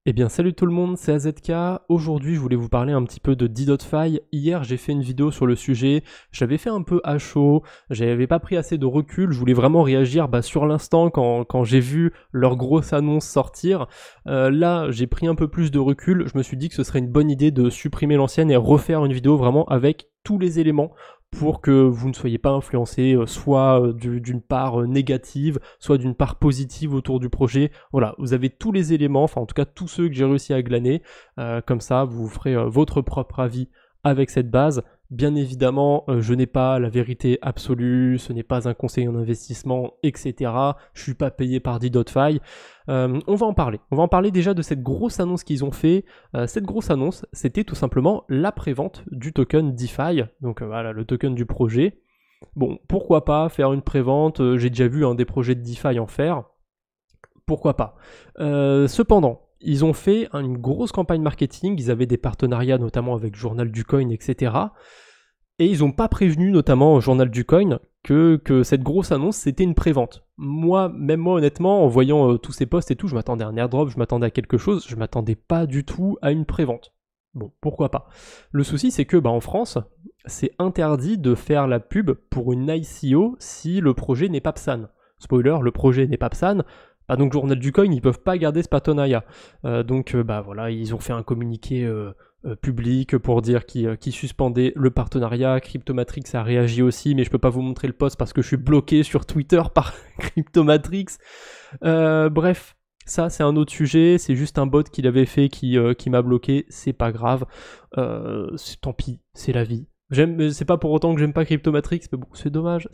Eh bien salut tout le monde, c'est AZK. Aujourd'hui je voulais vous parler un petit peu de D.Fi. Hier j'ai fait une vidéo sur le sujet, j'avais fait un peu à chaud, j'avais pas pris assez de recul, je voulais vraiment réagir sur l'instant quand j'ai vu leur grosse annonce sortir. Là j'ai pris un peu plus de recul, je me suis dit que ce serait une bonne idée de supprimer l'ancienne et refaire une vidéo vraiment avec tous les éléments pour que vous ne soyez pas influencé soit d'une part négative, soit d'une part positive autour du projet. Voilà, vous avez tous les éléments, enfin en tout cas tous ceux que j'ai réussi à glaner, comme ça vous ferez votre propre avis avec cette base. Bien évidemment, je n'ai pas la vérité absolue, ce n'est pas un conseil en investissement, etc. Je suis pas payé par D.Fi. On va en parler déjà de cette grosse annonce qu'ils ont fait. Cette grosse annonce, c'était tout simplement la prévente du token DeFi, donc voilà, le token du projet. Bon, pourquoi pas faire une prévente, j'ai déjà vu des projets de DeFi en faire, pourquoi pas. Cependant, ils ont fait une grosse campagne marketing, ils avaient des partenariats notamment avec Journal du Coin, etc. Et ils n'ont pas prévenu notamment au Journal du Coin que cette grosse annonce c'était une prévente. Moi honnêtement, en voyant tous ces posts et tout, je m'attendais à un airdrop, je m'attendais à quelque chose, je m'attendais pas du tout à une prévente. Bon, pourquoi pas. Le souci c'est que en France, c'est interdit de faire la pub pour une ICO si le projet n'est pas PSAN. Spoiler, le projet n'est pas PSAN. Donc Journal du Coin, ils peuvent pas garder ce partenariat. Voilà, ils ont fait un communiqué public pour dire qu'ils suspendaient le partenariat. Cryptomatrix a réagi aussi, mais je peux pas vous montrer le post parce que je suis bloqué sur Twitter par Cryptomatrix. Bref, ça c'est un autre sujet, c'est juste un bot qu'il avait fait qui m'a bloqué, c'est pas grave. Tant pis, c'est la vie. C'est pas pour autant que j'aime pas Cryptomatrix, mais bon, c'est dommage,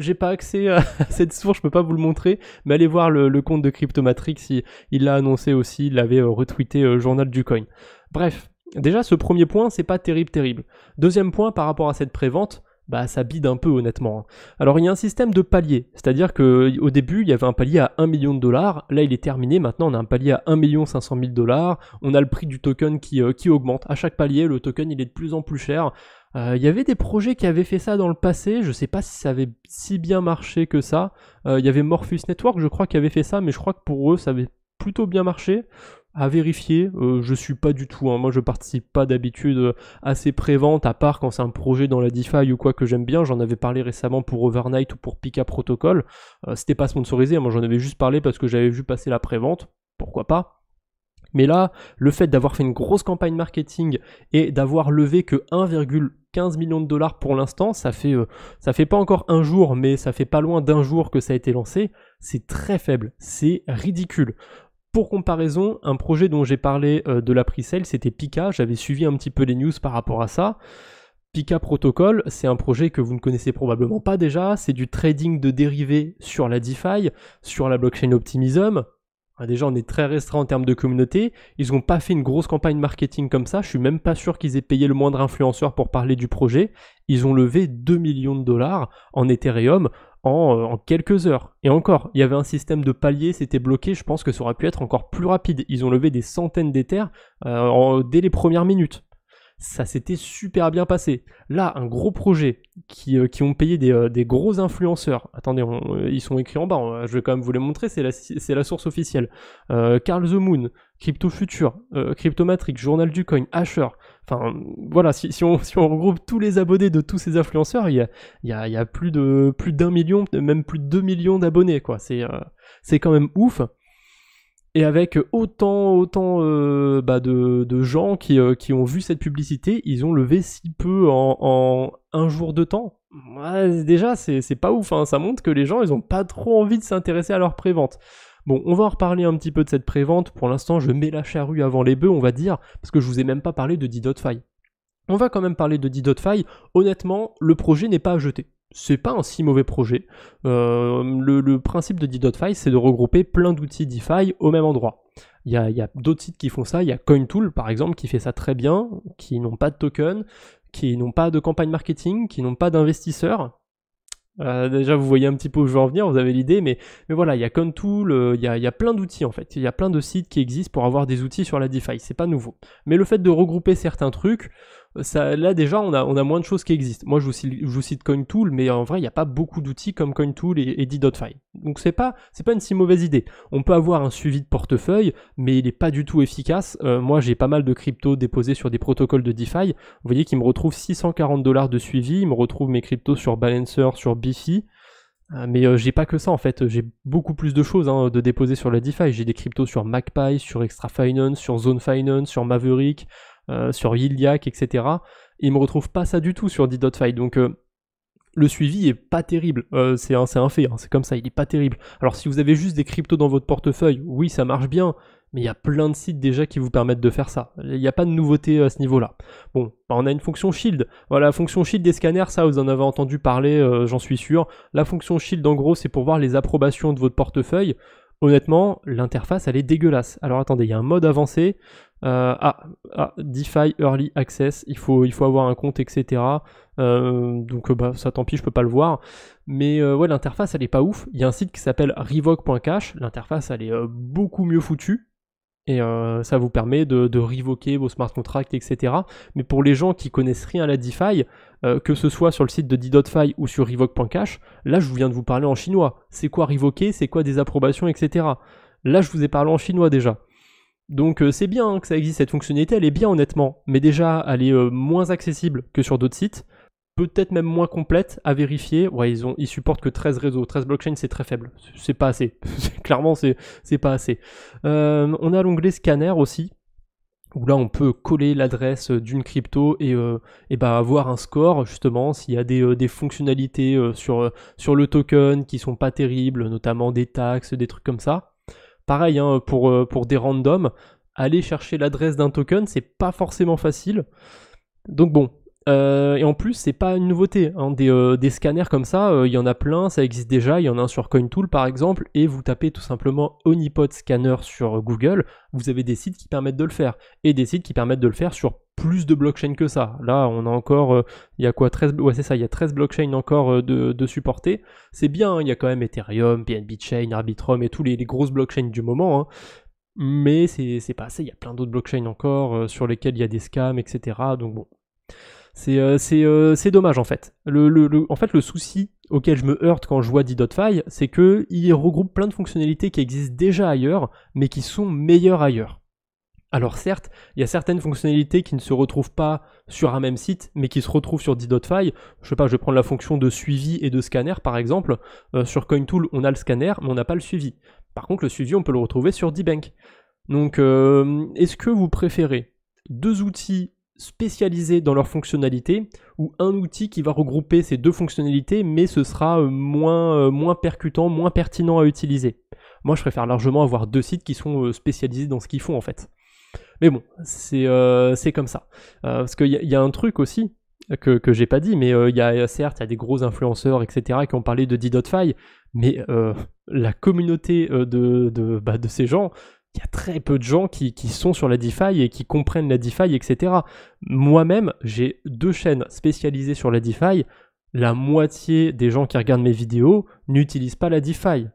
j'ai pas accès à cette source, je peux pas vous le montrer, mais allez voir le compte de Cryptomatrix, il l'a annoncé aussi, il l'avait retweeté Journal du Coin. Bref, déjà ce premier point, c'est pas terrible. Deuxième point, par rapport à cette prévente, ça bide un peu honnêtement. Alors il y a un système de palier, c'est-à-dire qu'au début il y avait un palier à 1 million de dollars, là il est terminé, maintenant on a un palier à 1 500 000 dollars, on a le prix du token qui augmente, à chaque palier le token il est de plus en plus cher. Il y avait des projets qui avaient fait ça dans le passé, je sais pas si ça avait si bien marché que ça. Il y avait Morpheus Network, je crois, qui avait fait ça, mais je crois que pour eux ça avait plutôt bien marché. À vérifier, je suis pas du tout, moi je participe pas d'habitude à ces préventes, à part quand c'est un projet dans la DeFi ou quoi que j'aime bien. J'en avais parlé récemment pour Overnight ou pour Pika Protocol, c'était pas sponsorisé, moi j'en avais juste parlé parce que j'avais vu passer la prévente, pourquoi pas. Mais là, le fait d'avoir fait une grosse campagne marketing et d'avoir levé que 1,15 million de dollars pour l'instant, ça fait pas encore un jour, mais ça fait pas loin d'un jour que ça a été lancé, c'est très faible, c'est ridicule. Pour comparaison, un projet dont j'ai parlé de la pre-sale, c'était Pika, j'avais suivi un petit peu les news par rapport à ça. Pika Protocol, c'est un projet que vous ne connaissez probablement pas déjà, c'est du trading de dérivés sur la DeFi, sur la blockchain Optimism. Déjà, on est très restreint en termes de communauté. Ils n'ont pas fait une grosse campagne marketing comme ça. Je suis même pas sûr qu'ils aient payé le moindre influenceur pour parler du projet. Ils ont levé 2 millions de dollars en Ethereum en quelques heures. Et encore, il y avait un système de palier, c'était bloqué. Je pense que ça aurait pu être encore plus rapide. Ils ont levé des centaines d'Ethers dès les premières minutes. Ça s'était super bien passé. Là, un gros projet qui ont payé des gros influenceurs. Attendez, ils sont écrits en bas, je vais quand même vous les montrer, c'est la source officielle. Carl the Moon, Crypto Future, Cryptomatrix, Journal du Coin, Asher. Enfin, voilà, si on regroupe tous les abonnés de tous ces influenceurs, il y a plus d'1 million, même plus de 2 millions d'abonnés, quoi. C'est quand même ouf. Et avec autant de gens qui ont vu cette publicité, ils ont levé si peu en un jour de temps. Ouais, déjà, c'est pas ouf, ça montre que les gens, ils ont pas trop envie de s'intéresser à leur prévente. Bon, on va en reparler un petit peu de cette prévente. Pour l'instant, je mets la charrue avant les bœufs, on va dire, parce que je vous ai même pas parlé de D.Fi. On va quand même parler de D.Fi. Honnêtement, le projet n'est pas à jeter. C'est pas un si mauvais projet. Le principe de D.Fi, c'est de regrouper plein d'outils DeFi au même endroit. Il y a d'autres sites qui font ça. Il y a CoinTool, par exemple, qui fait ça très bien, qui n'ont pas de token, qui n'ont pas de campagne marketing, qui n'ont pas d'investisseurs. Déjà, vous voyez un petit peu où je veux en venir, vous avez l'idée, mais voilà, il y a CoinTool, il y a plein d'outils en fait. Il y a plein de sites qui existent pour avoir des outils sur la DeFi, c'est pas nouveau. Mais le fait de regrouper certains trucs, là déjà on a moins de choses qui existent. Moi je vous cite CoinTool, mais en vrai il n'y a pas beaucoup d'outils comme CoinTool et D.Fi. Donc c'est pas une si mauvaise idée. On peut avoir un suivi de portefeuille, mais il n'est pas du tout efficace. Moi j'ai pas mal de cryptos déposés sur des protocoles de DeFi. Vous voyez qu'il me retrouve $640 de suivi, il me retrouve mes cryptos sur Balancer, sur Bifi. Mais j'ai pas que ça en fait, j'ai beaucoup plus de choses de déposer sur la DeFi. J'ai des cryptos sur MagPi, sur Extra Finance, sur Zone Finance, sur Maverick, sur Yiliac, etc. Et il me retrouve pas ça du tout sur D.Fi. Donc le suivi est pas terrible, c'est un fait, c'est comme ça, il est pas terrible. Alors si vous avez juste des cryptos dans votre portefeuille, oui ça marche bien, mais il y a plein de sites déjà qui vous permettent de faire ça. Il n'y a pas de nouveauté à ce niveau-là. Bon, on a une fonction Shield. Voilà, la fonction Shield des scanners, ça vous en avez entendu parler, j'en suis sûr. La fonction Shield en gros c'est pour voir les approbations de votre portefeuille. Honnêtement, l'interface elle est dégueulasse. Alors attendez, il y a un mode avancé. DeFi Early Access, il faut avoir un compte, etc. Donc ça tant pis, je peux pas le voir. Mais ouais, l'interface elle est pas ouf. Il y a un site qui s'appelle revoke.cash. L'interface elle est beaucoup mieux foutue. Et ça vous permet de revoker vos smart contracts, etc. Mais pour les gens qui connaissent rien à la DeFi, que ce soit sur le site de D.Fi ou sur revoke.cash, là je viens de vous parler en chinois. C'est quoi revoker, c'est quoi des approbations, etc. Là je vous ai parlé en chinois déjà. Donc c'est bien que ça existe, cette fonctionnalité, elle est bien honnêtement. Mais déjà, elle est moins accessible que sur d'autres sites. Peut-être même moins complète à vérifier. Ouais, ils supportent que 13 réseaux. 13 blockchains, c'est très faible. C'est pas assez. Clairement, c'est pas assez. On a l'onglet scanner aussi, où là, on peut coller l'adresse d'une crypto et avoir un score, justement, s'il y a des fonctionnalités sur le token qui sont pas terribles, notamment des taxes, des trucs comme ça. Pareil, pour des randoms, aller chercher l'adresse d'un token, c'est pas forcément facile. Donc bon. Et en plus, c'est pas une nouveauté. Des scanners comme ça, il y en a plein, ça existe déjà. Il y en a un sur CoinTool par exemple, et vous tapez tout simplement Honeypot Scanner sur Google. Vous avez des sites qui permettent de le faire, et des sites qui permettent de le faire sur plus de blockchains que ça. Là, on a encore, il y a quoi, 13, ouais c'est ça, il y a 13 blockchains encore de supportés. C'est bien, il y a quand même Ethereum, BNB Chain, Arbitrum et tous les grosses blockchains du moment. Mais c'est pas assez. Il y a plein d'autres blockchains encore sur lesquels il y a des scams, etc. Donc bon. C'est dommage en fait. En fait, le souci auquel je me heurte quand je vois D.Fi, c'est qu'il regroupe plein de fonctionnalités qui existent déjà ailleurs, mais qui sont meilleures ailleurs. Alors certes, il y a certaines fonctionnalités qui ne se retrouvent pas sur un même site, mais qui se retrouvent sur D.Fi. Je sais pas, je vais prendre la fonction de suivi et de scanner par exemple. Sur CoinTool, on a le scanner, mais on n'a pas le suivi. Par contre, le suivi, on peut le retrouver sur D-Bank. Donc, est-ce que vous préférez deux outils spécialisés dans leurs fonctionnalités ou un outil qui va regrouper ces deux fonctionnalités mais ce sera moins percutant, moins pertinent à utiliser? Moi je préfère largement avoir deux sites qui sont spécialisés dans ce qu'ils font en fait. Mais bon, c'est comme ça. Parce qu'il y a un truc aussi que j'ai pas dit, mais certes il y a des gros influenceurs etc qui ont parlé de D.Fi, mais la communauté de ces gens, il y a très peu de gens qui sont sur la DeFi et qui comprennent la DeFi, etc. Moi-même, j'ai 2 chaînes spécialisées sur la DeFi. La moitié des gens qui regardent mes vidéos n'utilisent pas la DeFi.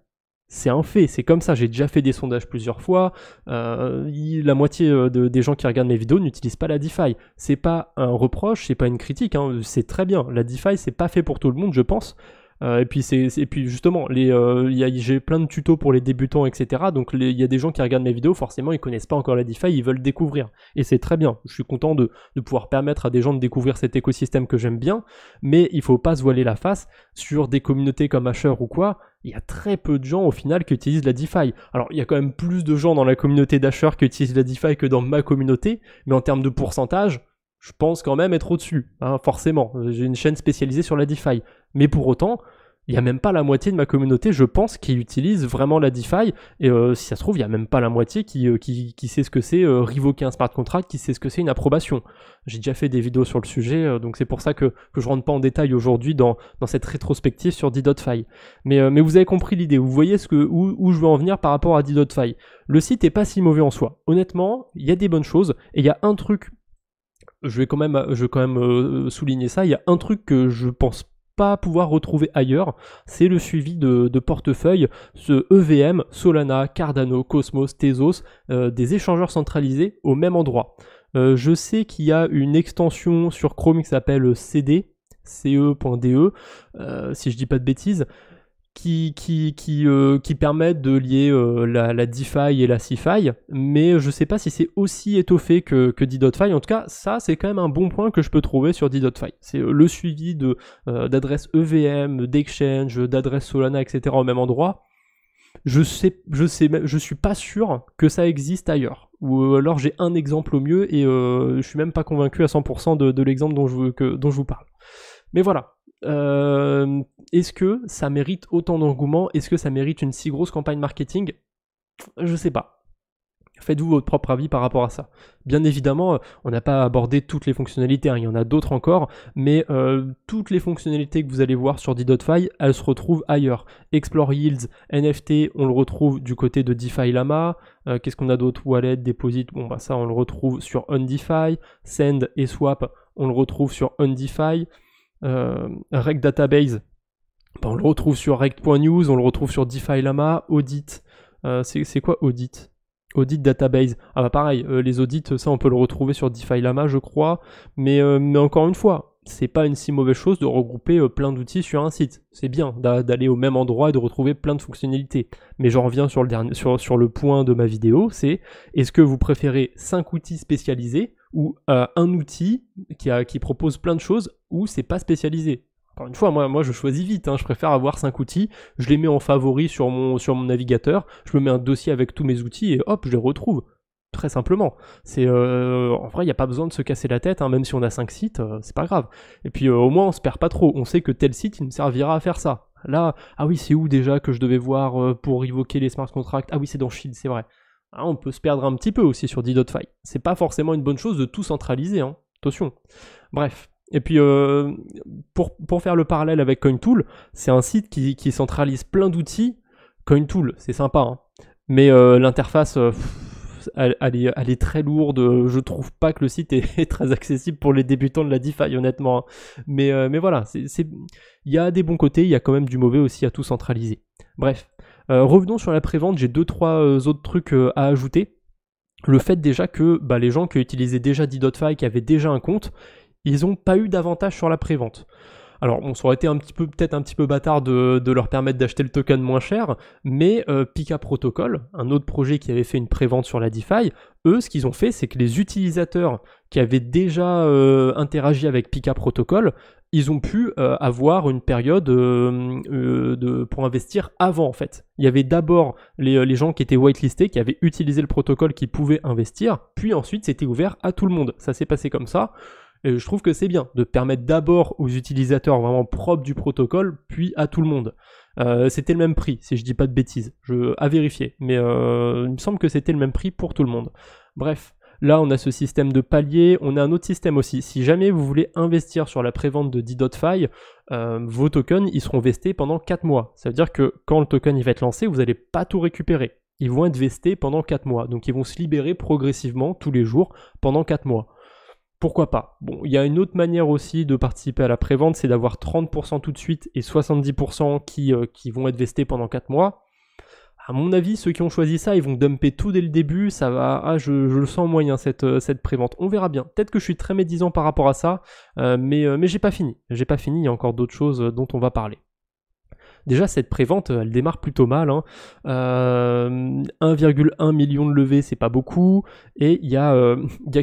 C'est un fait, c'est comme ça. J'ai déjà fait des sondages plusieurs fois. La moitié des gens qui regardent mes vidéos n'utilisent pas la DeFi. C'est pas un reproche, c'est pas une critique. C'est très bien. La DeFi, c'est pas fait pour tout le monde, je pense. Et puis justement, j'ai plein de tutos pour les débutants, etc. Donc il y a des gens qui regardent mes vidéos, forcément ils connaissent pas encore la DeFi, ils veulent découvrir. Et c'est très bien, je suis content de pouvoir permettre à des gens de découvrir cet écosystème que j'aime bien, mais il faut pas se voiler la face sur des communautés comme Asher ou quoi. Il y a très peu de gens au final qui utilisent la DeFi. Alors il y a quand même plus de gens dans la communauté d'Asher qui utilisent la DeFi que dans ma communauté, mais en termes de pourcentage, je pense quand même être au-dessus, forcément. J'ai une chaîne spécialisée sur la DeFi. Mais pour autant, il n'y a même pas la moitié de ma communauté, je pense, qui utilise vraiment la DeFi. Et si ça se trouve, il n'y a même pas la moitié qui sait ce que c'est revoker un smart contract, qui sait ce que c'est une approbation. J'ai déjà fait des vidéos sur le sujet, donc c'est pour ça que je ne rentre pas en détail aujourd'hui dans cette rétrospective sur D.Fi. Mais vous avez compris l'idée, vous voyez où je veux en venir par rapport à D.Fi. Le site n'est pas si mauvais en soi. Honnêtement, il y a des bonnes choses, et il y a un truc... Je vais quand même souligner ça. Il y a un truc que je pense pas pouvoir retrouver ailleurs, c'est le suivi de portefeuille, ce EVM, Solana, Cardano, Cosmos, Tezos, des échangeurs centralisés au même endroit. Je sais qu'il y a une extension sur Chrome qui s'appelle CD, ce.de, si je dis pas de bêtises, qui permettent de lier la DeFi et la CeFi, mais je sais pas si c'est aussi étoffé que D.Fi. En tout cas, ça c'est quand même un bon point que je peux trouver sur D.Fi. C'est le suivi d'adresses EVM, d'exchange, d'adresses Solana, etc. au même endroit. Je suis pas sûr que ça existe ailleurs. Ou alors j'ai un exemple au mieux et je suis même pas convaincu à 100% de l'exemple dont je vous parle. Mais voilà. Est-ce que ça mérite autant d'engouement? Est-ce que ça mérite une si grosse campagne marketing? Je sais pas. Faites-vous votre propre avis par rapport à ça. Bien évidemment, on n'a pas abordé toutes les fonctionnalités, hein, il y en a d'autres encore, mais toutes les fonctionnalités que vous allez voir sur D.Fi, elles se retrouvent ailleurs. Explore Yields, NFT, on le retrouve du côté de DeFi Llama. Qu'est-ce qu'on a d'autre? Wallet, Deposit, bon bah ça on le retrouve sur OnDeFi. Send et Swap, on le retrouve sur OnDeFi. Rect Database, bah, on le retrouve sur Rect.news, on le retrouve sur DeFi Llama. Audit, c'est quoi Audit? Audit Database, ah bah pareil, les audits, ça on peut le retrouver sur DeFi Llama je crois, mais encore une fois, c'est pas une si mauvaise chose de regrouper plein d'outils sur un site. C'est bien d'aller au même endroit et de retrouver plein de fonctionnalités. Mais j'en reviens sur le point de ma vidéo, c'est est-ce que vous préférez 5 outils spécialisés ou un outil qui propose plein de choses où c'est pas spécialisé? Encore une fois, moi je choisis vite, hein. Je préfère avoir 5 outils, je les mets en favori sur mon navigateur, je me mets un dossier avec tous mes outils et hop, je les retrouve. Très simplement. En vrai, il n'y a pas besoin de se casser la tête, hein, même si on a 5 sites, c'est pas grave. Et puis au moins on se perd pas trop, on sait que tel site il me servira à faire ça. Là, ah oui, c'est où déjà que je devais voir pour évoquer les smart contracts? Ah oui, c'est dans Shield, c'est vrai. Ah, on peut se perdre un petit peu aussi sur D.Fi. C'est pas forcément une bonne chose de tout centraliser, hein. Attention. Bref. Et puis, pour faire le parallèle avec CoinTool, c'est un site qui centralise plein d'outils. CoinTool, c'est sympa, hein. Mais l'interface, elle est très lourde. Je trouve pas que le site est très accessible pour les débutants de la DeFi, honnêtement, hein. Mais voilà, il y a des bons côtés, il y a quand même du mauvais aussi à tout centraliser. Bref, revenons sur la prévente, j'ai 2-3 autres trucs à ajouter. Le fait déjà que les gens qui utilisaient déjà D.Fi, qui avaient déjà un compte, ils n'ont pas eu d'avantage sur la prévente. Alors, bon, ça aurait été peut-être un petit peu bâtard de leur permettre d'acheter le token moins cher, mais Pika Protocol, un autre projet qui avait fait une prévente sur la DeFi, eux, ce qu'ils ont fait, c'est que les utilisateurs qui avaient déjà interagi avec Pika Protocol, ils ont pu avoir une période pour investir avant, en fait. Il y avait d'abord les gens qui étaient whitelistés, qui avaient utilisé le protocole, qui pouvaient investir, puis ensuite, c'était ouvert à tout le monde. Ça s'est passé comme ça. Et je trouve que c'est bien de permettre d'abord aux utilisateurs vraiment propres du protocole, puis à tout le monde. C'était le même prix, si je dis pas de bêtises, à vérifier, mais il me semble que c'était le même prix pour tout le monde. Bref, là on a ce système de palier, on a un autre système aussi. Si jamais vous voulez investir sur la prévente de D.Fi, vos tokens ils seront vestés pendant 4 mois. Ça veut dire que quand le token il va être lancé, vous n'allez pas tout récupérer. Ils vont être vestés pendant 4 mois, donc ils vont se libérer progressivement tous les jours pendant 4 mois. Pourquoi pas? Bon, il y a une autre manière aussi de participer à la prévente, c'est d'avoir 30% tout de suite et 70% qui vont être vestés pendant 4 mois. À mon avis, ceux qui ont choisi ça, ils vont dumper tout dès le début, ça va... Ah, je le sens moyen, cette prévente. On verra bien. Peut-être que je suis très médisant par rapport à ça, mais j'ai pas fini. J'ai pas fini, il y a encore d'autres choses dont on va parler. Déjà, cette prévente, elle démarre plutôt mal, hein. 1,1 million de levées, c'est pas beaucoup. Et il y a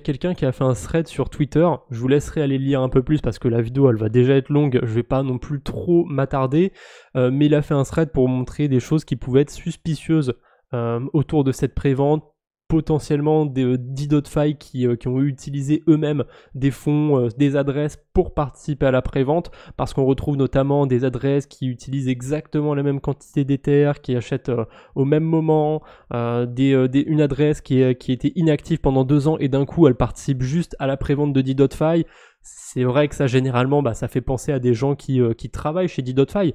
quelqu'un qui a fait un thread sur Twitter. Je vous laisserai aller lire un peu plus parce que la vidéo, elle va déjà être longue. Je vais pas non plus trop m'attarder. Mais il a fait un thread pour montrer des choses qui pouvaient être suspicieuses autour de cette prévente. Potentiellement des D.Fi qui ont utilisé eux-mêmes des fonds, des adresses pour participer à la prévente, parce qu'on retrouve notamment des adresses qui utilisent exactement la même quantité d'Ether, qui achètent au même moment, une adresse qui était inactive pendant 2 ans et d'un coup elle participe juste à la prévente de D.Fi. C'est vrai que ça généralement ça fait penser à des gens qui travaillent chez D.Fi.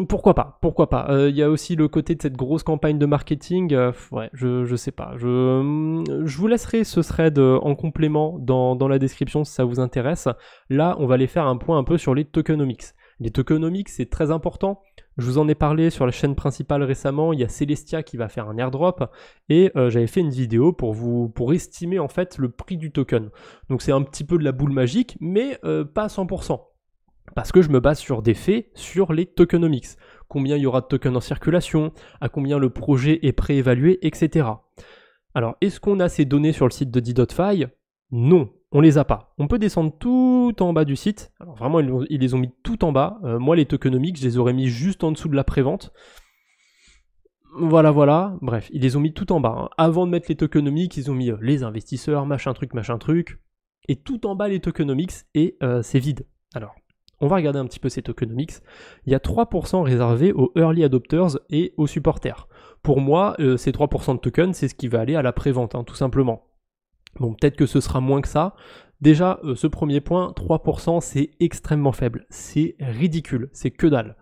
Pourquoi pas. Il y a aussi le côté de cette grosse campagne de marketing. Ouais, je sais pas. Je vous laisserai ce thread en complément dans la description si ça vous intéresse. Là, on va aller faire un point un peu sur les tokenomics. Les tokenomics, c'est très important. Je vous en ai parlé sur la chaîne principale récemment, il y a Celestia qui va faire un airdrop et j'avais fait une vidéo pour estimer en fait le prix du token. Donc c'est un petit peu de la boule magique, mais pas à 100%. Parce que je me base sur des faits, sur les tokenomics. Combien il y aura de tokens en circulation, à combien le projet est préévalué, etc. Alors, est-ce qu'on a ces données sur le site de D.Fi? Non, on les a pas. On peut descendre tout en bas du site. Alors vraiment, ils les ont mis tout en bas. Moi, les tokenomics, je les aurais mis juste en dessous de la prévente. Voilà. Bref, ils les ont mis tout en bas. Avant de mettre les tokenomics, ils ont mis les investisseurs, machin truc. Et tout en bas, les tokenomics, et c'est vide. Alors, on va regarder un petit peu ces tokenomics. Il y a 3% réservés aux early adopters et aux supporters. Pour moi, ces 3% de tokens, c'est ce qui va aller à la prévente, tout simplement. Bon, peut-être que ce sera moins que ça. Déjà, ce premier point, 3%, c'est extrêmement faible. C'est ridicule, c'est que dalle.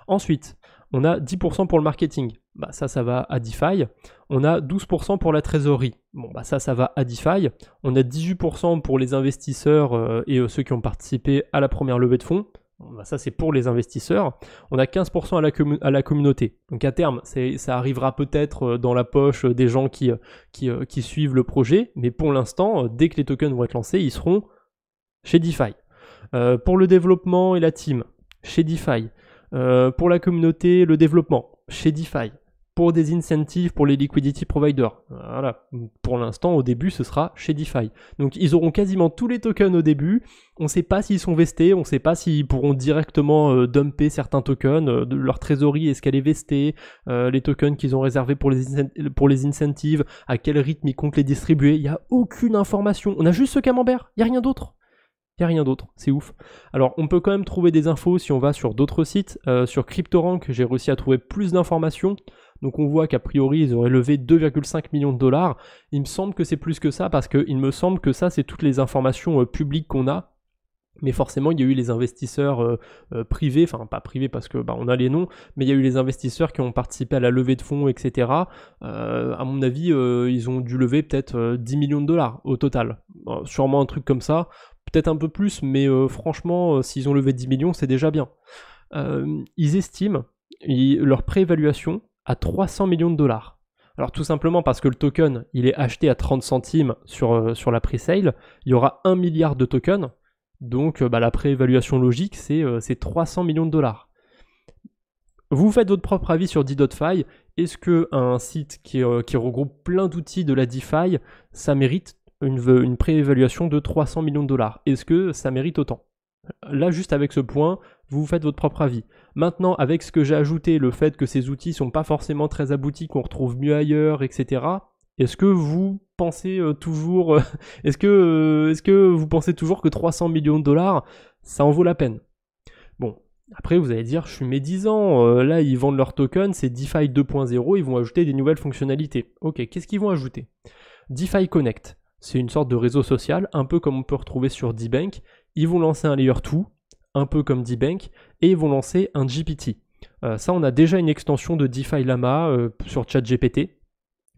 Ensuite, on a 10% pour le marketing. Bah, ça va à DeFi. On a 12% pour la trésorerie. Bon, bah ça va à DeFi. On a 18% pour les investisseurs et ceux qui ont participé à la première levée de fonds. Bon, bah ça, c'est pour les investisseurs. On a 15% à la communauté. Donc à terme, ça arrivera peut-être dans la poche des gens qui suivent le projet. Mais pour l'instant, dès que les tokens vont être lancés, ils seront chez DeFi. Pour le développement et la team, chez DeFi. Pour la communauté, le développement, chez DeFi. Pour des incentives pour les liquidity providers. Voilà. Pour l'instant, au début, ce sera chez DeFi. Donc, ils auront quasiment tous les tokens au début. On ne sait pas s'ils sont vestés. On ne sait pas s'ils pourront directement dumper certains tokens. De leur trésorerie, est-ce qu'elle est vestée, les tokens qu'ils ont réservés pour les incentives, à quel rythme ils comptent les distribuer. Il n'y a aucune information. On a juste ce camembert. Il n'y a rien d'autre. Il n'y a rien d'autre, c'est ouf. Alors, on peut quand même trouver des infos si on va sur d'autres sites. Sur CryptoRank, j'ai réussi à trouver plus d'informations. Donc, on voit qu'a priori, ils auraient levé 2,5 millions de dollars. Il me semble que c'est plus que ça parce qu'il me semble que ça, c'est toutes les informations publiques qu'on a. Mais forcément, il y a eu les investisseurs privés, enfin pas privés parce que on a les noms, mais il y a eu les investisseurs qui ont participé à la levée de fonds, etc. À mon avis, ils ont dû lever peut-être 10 millions de dollars au total. Sûrement un truc comme ça. Peut-être un peu plus, mais franchement, s'ils ont levé 10 millions, c'est déjà bien. Ils estiment leur préévaluation à 300 millions de dollars. Alors tout simplement parce que le token, il est acheté à 30 centimes sur la pre-sale, il y aura 1 milliard de tokens, donc la préévaluation logique, c'est 300 millions de dollars. Vous faites votre propre avis sur D.Fi. Est-ce qu'un site qui regroupe plein d'outils de la DeFi, ça mérite une préévaluation de 300 millions de dollars? Est-ce que ça mérite autant? Là, juste avec ce point, vous faites votre propre avis. Maintenant, avec ce que j'ai ajouté, le fait que ces outils sont pas forcément très aboutis, qu'on retrouve mieux ailleurs, etc. Est-ce que vous pensez toujours... est-ce que vous pensez toujours que 300 millions de dollars, ça en vaut la peine? Bon, après vous allez dire, je suis médisant, là ils vendent leurs tokens, c'est DeFi 2.0, ils vont ajouter des nouvelles fonctionnalités. Ok, qu'est-ce qu'ils vont ajouter? DeFi Connect. C'est une sorte de réseau social, un peu comme on peut retrouver sur D-Bank. Ils vont lancer un Layer 2, un peu comme D-Bank, et ils vont lancer un GPT. Ça, on a déjà une extension de DeFi Llama sur ChatGPT.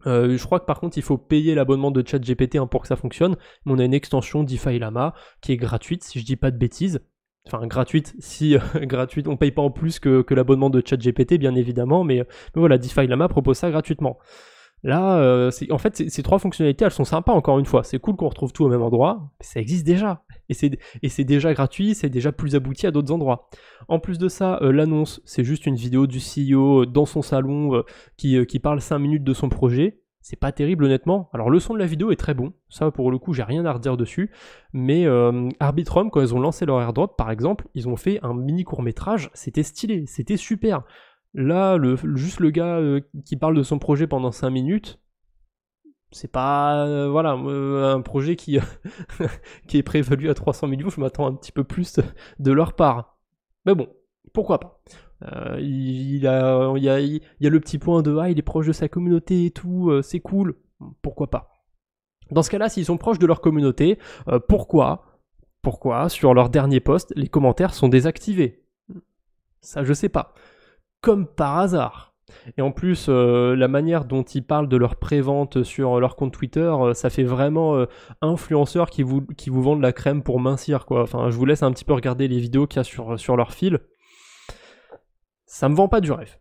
Je crois que par contre, il faut payer l'abonnement de ChatGPT pour que ça fonctionne, mais on a une extension DeFi Llama qui est gratuite, si je dis pas de bêtises. Enfin, gratuite, si gratuite, on paye pas en plus que l'abonnement de ChatGPT, bien évidemment, mais voilà, DeFi Llama propose ça gratuitement. Là, en fait, ces trois fonctionnalités, elles sont sympas, encore une fois. C'est cool qu'on retrouve tout au même endroit, mais ça existe déjà. Et c'est déjà gratuit, c'est déjà plus abouti à d'autres endroits. En plus de ça, l'annonce, c'est juste une vidéo du CEO dans son salon qui parle 5 minutes de son projet. C'est pas terrible, honnêtement. Alors, le son de la vidéo est très bon. Ça, pour le coup, j'ai rien à redire dessus. Mais Arbitrum, quand ils ont lancé leur airdrop, par exemple, ils ont fait un mini court-métrage. C'était stylé, c'était super. Là, juste le gars qui parle de son projet pendant 5 minutes, c'est pas un projet qui, qui est prévalu à 300 millions, je m'attends un petit peu plus de leur part. Mais bon, pourquoi pas. Il y a le petit point de il est proche de sa communauté et tout, c'est cool, pourquoi pas. Dans ce cas-là, s'ils sont proches de leur communauté, pourquoi sur leur dernier post, les commentaires sont désactivés? Ça, je sais pas. Comme par hasard. Et en plus, la manière dont ils parlent de leur prévente sur leur compte Twitter, ça fait vraiment influenceurs qui vous vendent la crème pour mincir, quoi. Enfin, je vous laisse un petit peu regarder les vidéos qu'il y a sur leur fil. Ça me vend pas du rêve.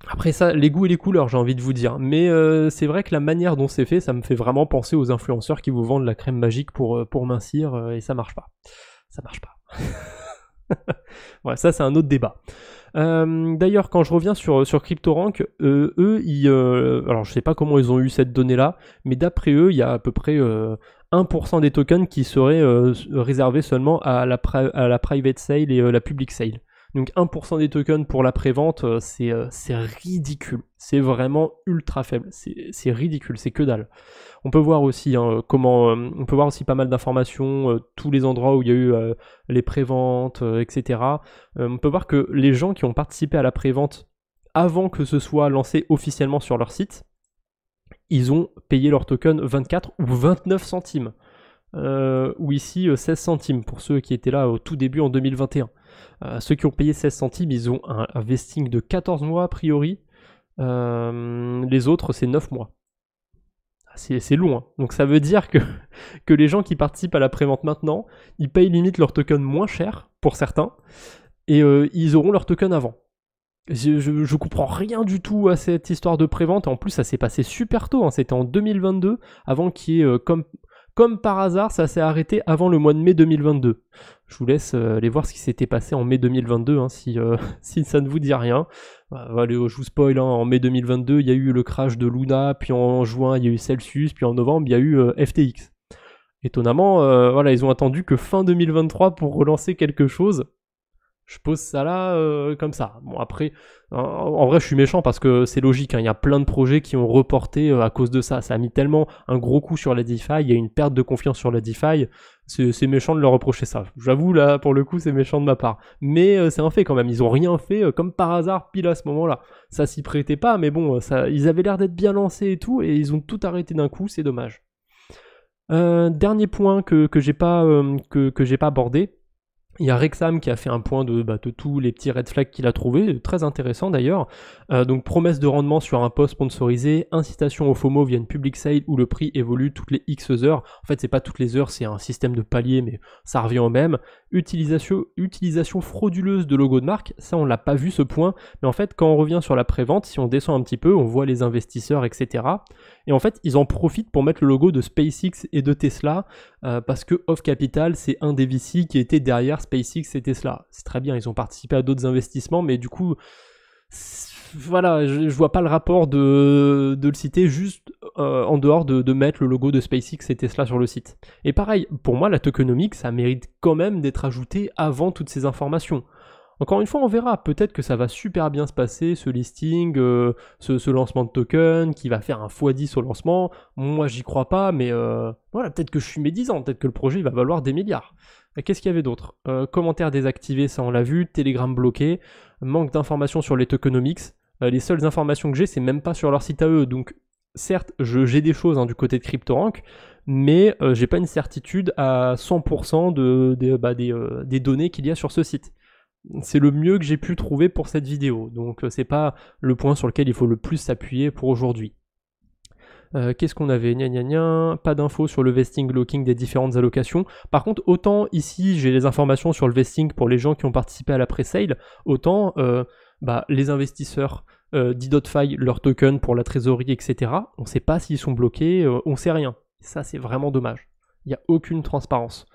Après ça, les goûts et les couleurs, j'ai envie de vous dire. Mais c'est vrai que la manière dont c'est fait, ça me fait vraiment penser aux influenceurs qui vous vendent la crème magique pour mincir, et ça marche pas. Ça marche pas. Ouais, ça c'est un autre débat. D'ailleurs, quand je reviens sur CryptoRank, eux, alors je sais pas comment ils ont eu cette donnée-là, mais d'après eux, il y a à peu près 1% des tokens qui seraient réservés seulement à la private sale et la public sale. Donc 1% des tokens pour la prévente, c'est ridicule. C'est vraiment ultra faible. C'est ridicule, c'est que dalle. On peut voir aussi on peut voir aussi pas mal d'informations, tous les endroits où il y a eu les préventes, etc. On peut voir que les gens qui ont participé à la prévente avant que ce soit lancé officiellement sur leur site, ils ont payé leur token 24 ou 29 centimes. Ou ici 16 centimes pour ceux qui étaient là au tout début en 2021. Ceux qui ont payé 16 centimes, ils ont un vesting de 14 mois a priori. Les autres, c'est 9 mois. C'est long, hein. Donc ça veut dire que les gens qui participent à la prévente maintenant, ils payent limite leur token moins cher, pour certains, et ils auront leur token avant. Je comprends rien du tout à cette histoire de prévente. En plus, ça s'est passé super tôt, hein. C'était en 2022, avant qu'il y ait, comme par hasard, ça s'est arrêté avant le mois de mai 2022. Je vous laisse aller voir ce qui s'était passé en mai 2022, hein, si ça ne vous dit rien. Allez, je vous spoil, hein, en mai 2022, il y a eu le crash de Luna, puis en juin, il y a eu Celsius, puis en novembre, il y a eu FTX. Étonnamment, voilà, ils ont attendu que fin 2023 pour relancer quelque chose. Je pose ça là comme ça. Bon, après, en vrai, je suis méchant parce que c'est logique, hein, il y a plein de projets qui ont reporté à cause de ça. Ça a mis tellement un gros coup sur la DeFi, il y a une perte de confiance sur la DeFi. C'est méchant de leur reprocher ça. J'avoue, là, pour le coup, c'est méchant de ma part. Mais c'est un fait quand même. Ils ont rien fait comme par hasard pile à ce moment-là. Ça s'y prêtait pas, mais bon, ils avaient l'air d'être bien lancés et tout, et ils ont tout arrêté d'un coup, c'est dommage. Dernier point que j'ai pas abordé. Il y a Rexam qui a fait un point de tous les petits red flags qu'il a trouvé, très intéressant d'ailleurs. Donc promesse de rendement sur un post sponsorisé, incitation au FOMO via une public sale où le prix évolue toutes les X heures. En fait, c'est pas toutes les heures, c'est un système de palier, mais ça revient au même. Utilisation frauduleuse de logo de marque, ça on l'a pas vu ce point, mais en fait quand on revient sur la prévente, si on descend un petit peu, on voit les investisseurs, etc. Et en fait, ils en profitent pour mettre le logo de SpaceX et de Tesla, parce que Off Capital, c'est un des VC qui était derrière SpaceX et Tesla. C'est très bien, ils ont participé à d'autres investissements, mais du coup, voilà, je vois pas le rapport de le citer juste en dehors de mettre le logo de SpaceX et Tesla sur le site. Et pareil, pour moi, la tokenomics, ça mérite quand même d'être ajouté avant toutes ces informations. Encore une fois, on verra. Peut-être que ça va super bien se passer, ce listing, ce lancement de token, qui va faire un x10 au lancement. Moi, j'y crois pas, mais voilà, peut-être que je suis médisant, peut-être que le projet il va valoir des milliards. Qu'est-ce qu'il y avait d'autre ? Commentaires désactivés, ça on l'a vu. Telegram bloqué. Manque d'informations sur les tokenomics. Les seules informations que j'ai, c'est même pas sur leur site à eux. Donc, certes, j'ai des choses du côté de CryptoRank, mais j'ai pas une certitude à 100% des données qu'il y a sur ce site. C'est le mieux que j'ai pu trouver pour cette vidéo, donc c'est pas le point sur lequel il faut le plus s'appuyer pour aujourd'hui. Qu'est-ce qu'on avait ? Pas d'infos sur le vesting locking des différentes allocations. Par contre, autant ici j'ai les informations sur le vesting pour les gens qui ont participé à la pre-sale, autant les investisseurs d'Idotfy, leur token pour la trésorerie, etc. On ne sait pas s'ils sont bloqués, on ne sait rien. Ça c'est vraiment dommage. Il n'y a aucune transparence.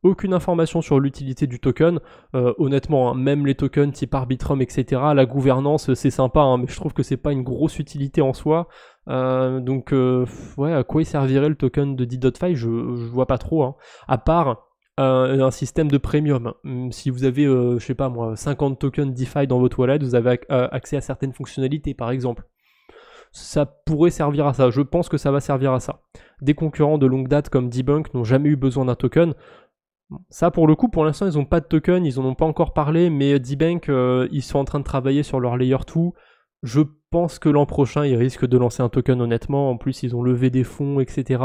Aucune information sur l'utilité du token. Honnêtement, hein, même les tokens type Arbitrum, etc., la gouvernance, c'est sympa, hein, mais je trouve que c'est pas une grosse utilité en soi. Donc, à quoi il servirait le token de D.Fi, je vois pas trop. Hein. À part un système de premium. Si vous avez, 50 tokens DeFi dans votre wallet, vous avez accès à certaines fonctionnalités, par exemple. Ça pourrait servir à ça. Je pense que ça va servir à ça. Des concurrents de longue date comme Debunk n'ont jamais eu besoin d'un token. Ça, pour le coup, pour l'instant, ils n'ont pas de token, ils n'en ont pas encore parlé, mais D-Bank, ils sont en train de travailler sur leur Layer 2. Je pense que l'an prochain, ils risquent de lancer un token, honnêtement. En plus, ils ont levé des fonds, etc.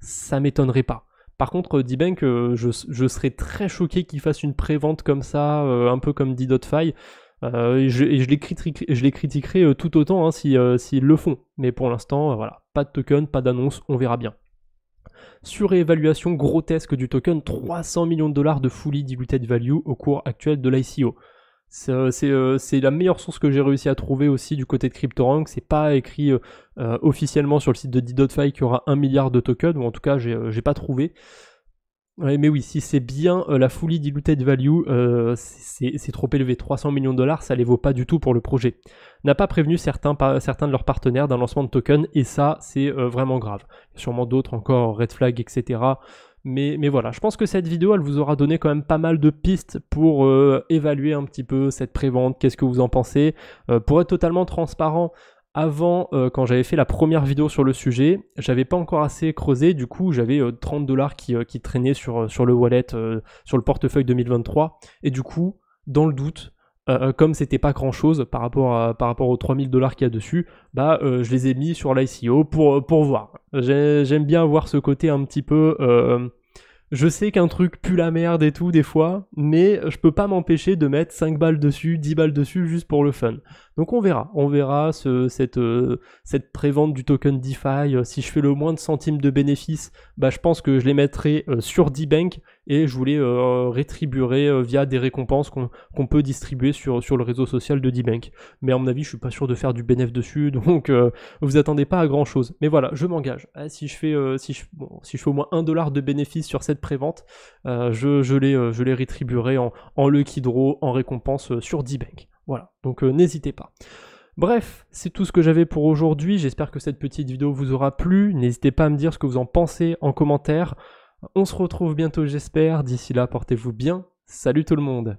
Ça m'étonnerait pas. Par contre, D-Bank, je serais très choqué qu'ils fassent une pré-vente comme ça, un peu comme D.Fi. Je les critiquerai tout autant hein, s'ils le font. Mais pour l'instant, voilà, pas de token, pas d'annonce, on verra bien. Surévaluation grotesque du token, 300 millions de dollars de fully diluted value au cours actuel de l'ICO. C'est la meilleure source que j'ai réussi à trouver aussi du côté de CryptoRank. C'est pas écrit officiellement sur le site de D.Fi qu'il y aura 1 milliard de tokens, ou en tout cas j'ai pas trouvé. Ouais, mais oui, si c'est bien la fully diluted value, c'est trop élevé. 300 millions de dollars, ça les vaut pas du tout pour le projet. N'a pas prévenu certains de leurs partenaires d'un lancement de token, et ça, c'est vraiment grave. Il y a sûrement d'autres encore, red flag, etc. Mais voilà, je pense que cette vidéo, elle vous aura donné quand même pas mal de pistes pour évaluer un petit peu cette prévente. Qu'est-ce que vous en pensez? Pour être totalement transparent, avant, quand j'avais fait la première vidéo sur le sujet, j'avais pas encore assez creusé, du coup j'avais 30$ qui traînaient sur le wallet, sur le portefeuille 2023, et du coup, dans le doute, comme c'était pas grand chose par rapport aux 3000$ qu'il y a dessus, je les ai mis sur l'ICO pour voir. J'aime bien voir ce côté un petit peu... je sais qu'un truc pue la merde et tout des fois, mais je peux pas m'empêcher de mettre 5 balles dessus, 10 balles dessus juste pour le fun. Donc on verra cette prévente du token DeFi. Si je fais le moins de centimes de bénéfices, je pense que je les mettrai sur D-Bank et je vous les rétribuerai via des récompenses qu'on peut distribuer sur le réseau social de D-Bank. Mais à mon avis, je suis pas sûr de faire du bénéfice dessus, donc vous attendez pas à grand chose. Mais voilà, je m'engage. Si je fais au moins 1$ de bénéfice sur cette prévente, je les rétribuerai en lucky draw, en récompense sur D-Bank. Voilà, donc n'hésitez pas. Bref, c'est tout ce que j'avais pour aujourd'hui. J'espère que cette petite vidéo vous aura plu. N'hésitez pas à me dire ce que vous en pensez en commentaire. On se retrouve bientôt, j'espère. D'ici là, portez-vous bien. Salut tout le monde.